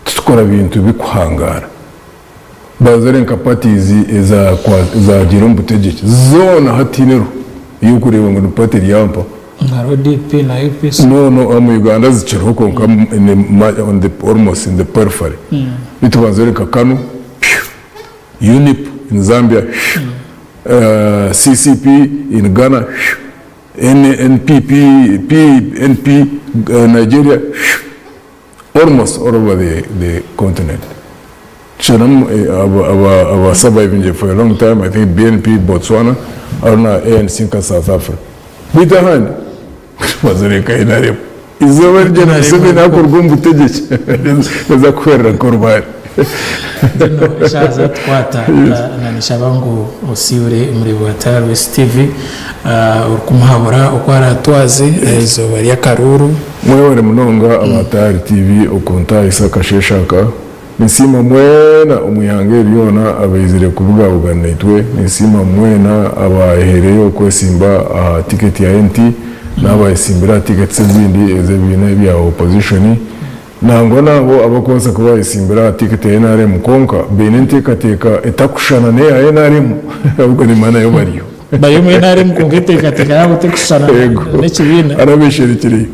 Tukora bintu bikuhangara. Bazarenka parties za gira ombutegeki zona hatinero yukureba ngo party yampa. Ngaro DP na UPC. No, mu Uganda zikiriho konka on the almost in the periphery. Bitubazarenka Kanu, UNIP in Zambia, CCP in Ghana, NPP, PNP, Nigeria, almost all over the continent. Chanam our surviving for a long time. I think BNP, Botswana, or now ANC South Africa. Behind was a kind of is over generation. Museveni akorwa umutegetsi. Eza kwera korwa. Dino ishaza twata na nishabangu usiure muri Watara West TV urukumuhabura ukwara twazi izo bari yakaruru mwebare munonga Watara TV ukunta isaka sheshaka nisima mwena umuyange byona abezire kuvuga uganitwe nisima mwena abahereyo kwesimba ticket ya NT n'abayisimbira tickets zindi ezebine bya opposition nango nabo abakoza kuba isimbira ticket ya NRM konka benente kateka etakushana ne ya NRM ahubwo ni mana yo bariyo bayo mu NRM kongete kateka yabo tekushana n'ikibina arabesherekiriyo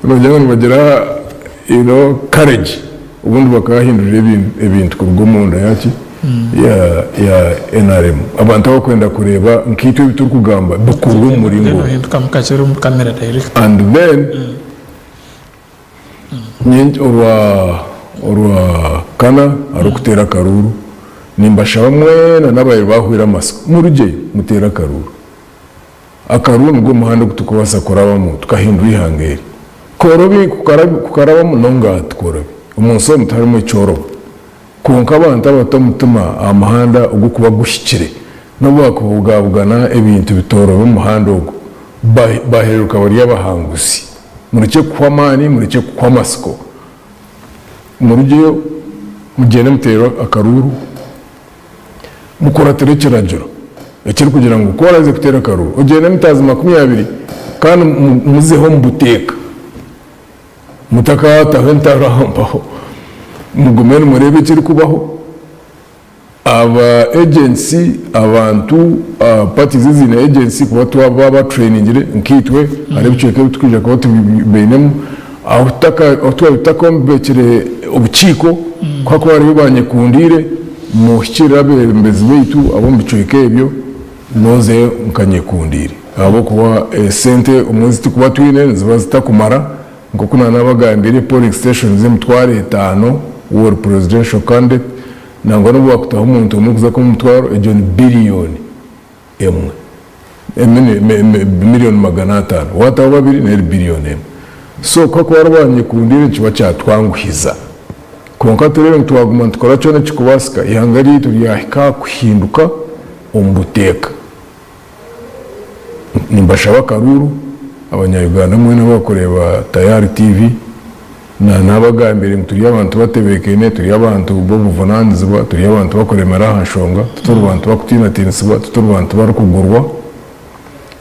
nojya bagira courage ubundi bakahindurira ibintu kurugomunda yaki ya NRM abantu bakwenda kureba nkito bituri kugamba bukuru umuringo tukamukacira mu kamera direct and then nyinji orwa kana arukutera karuru nimbasha bamwe nabaye bahwira amasiko mu rugeye mutera karuru akaruru ngo muhanda gutukubasa korabamo tukahindura ihangeri korobi kukarabamo nonga tukorobi umunsi mutarimo icoro konka abantu abatamutuma amahanda ugo kuba gushikire no bakuvugabugana ibintu bitoro mu muhanda ugo baheruka bari yabahangusi mureke kwa mani mureke kwa masiko murugiyo mugende mutero akaruru mukora terekerajoro ekiri kugira ngo koraze kutera akaruru ugende mutazi 20 kandi muzeho mbuteka mutaka taventarahombaho mugumene murebe kiri kubaho aba agency abantu parties zina agency kuba twaba trainingire nkitwe ari biceke tukija ko tubenemo aho tutakombekere ubukiko kwako bari bibanye kundire mu hikirabe mbezi bitu abo mbiceke ibyo noze mkanye kundire abo kuba sente umuziti kuba twine ziba zitakumara ngo kuna nabagambire polling station zimutware 5 war presidential candidate nango no bakutaho umuntu umukuza ko mutwaro ejon billion emwe million magana 5 wata babiri na billion emwe so ko kwarwanye kundire kiba cyatwanguhiza konka turebe twaguma tukora cyo n'ikubasika ihangari turiyahika kuhinduka umbuteka nimbasha bakaruru abanyayuganda mwe n'abakoreba Tayari TV nabagambire turi abantu batebekene turi abantu bo buvunanizwa turi abantu bakoremera hashonga turi abantu bakutina tiniswa turi abantu barukugurwa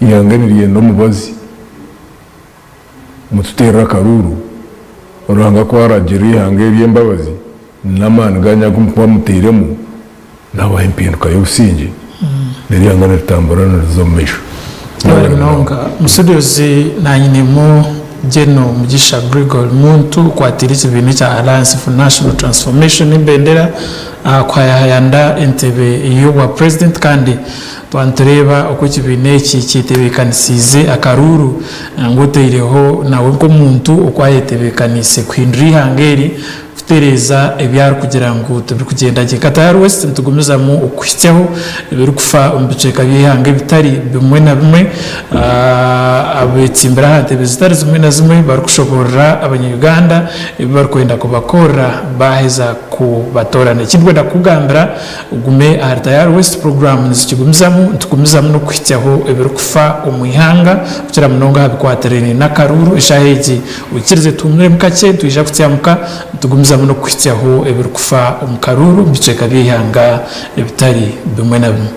iyanganiriye no mubazi mututera karuru uranga ko haragiri hangeri yembabazi namana ganya kumpa mutiremo nabaye impinduka y'usinge nari yangana tamborana zomesho nonga musudozi nanyinemo Jeno Mugisha Grigol muntu kwatiriza ibintu cya Alliance for National Transformation imbendera kwa yahanda entebe iyo wa president kandi twantureba uko kibine cyitebekanisize akaruru ngotereho nawe ko muntu ukwayetebekanise kwindri hangeri tereza ebyar kugira ngo tubiri kugenda Watara West tugumiza mu ukwitseho biri kufa umbiceka bihange bitari bimwe na bimwe abetsimbira hate bizitari zimwe na zimwe bari kushobora abanyuganda bari kwenda kubakora baheza ku batorane kidwenda kugambira ugume Watara West program nizikigumizamo tukugumizamo no kwitseho biri kufa umuyihanga kugira munonga habikwaterene nakaruru ishaheji ukirize tumwe mukake tuyija kutyamuka tugumiza no kwityaho ebiri kufa umukaruru biceka bihanga ebitari bimwe na bimwe.